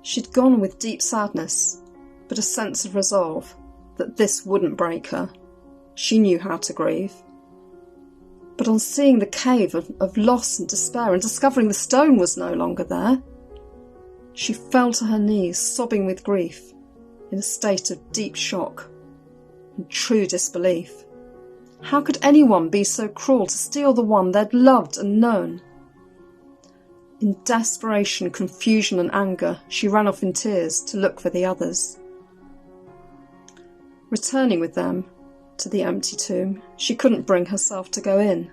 She'd gone with deep sadness, but a sense of resolve that this wouldn't break her. She knew how to grieve. But on seeing the cave of loss and despair and discovering the stone was no longer there, she fell to her knees, sobbing with grief, in a state of deep shock and true disbelief. How could anyone be so cruel to steal the one they'd loved and known? In desperation, confusion and anger, she ran off in tears to look for the others. Returning with them to the empty tomb, she couldn't bring herself to go in.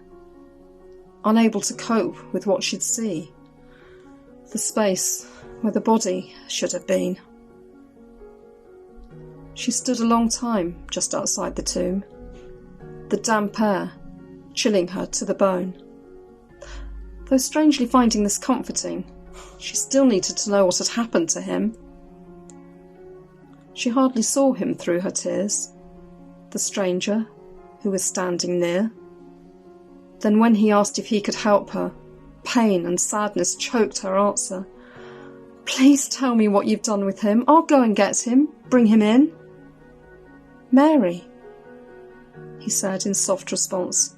Unable to cope with what she'd see, the space where the body should have been. She stood a long time just outside the tomb, the damp air chilling her to the bone. Though strangely finding this comforting, she still needed to know what had happened to him. She hardly saw him through her tears, the stranger who was standing near. Then when he asked if he could help her, pain and sadness choked her answer. "Please tell me what you've done with him. I'll go and get him, bring him in." "Mary," he said in soft response,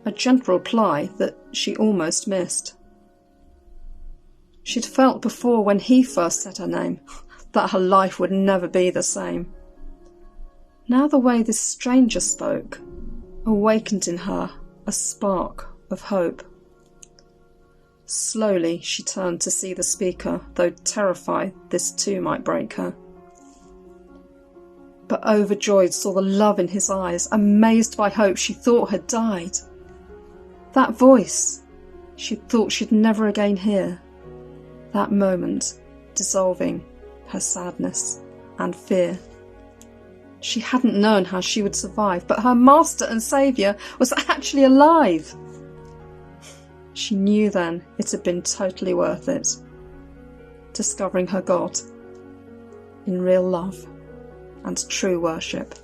a gentle reply that she almost missed. She'd felt before when he first said her name that her life would never be the same. Now the way this stranger spoke awakened in her a spark of hope. Slowly she turned to see the speaker, though terrified this too might break her. But overjoyed saw the love in his eyes, amazed by hope she thought had died. That voice she thought she'd never again hear, that moment dissolving her sadness and fear. She hadn't known how she would survive, but her master and saviour was actually alive. She knew then it had been totally worth it, discovering her God in real love and true worship.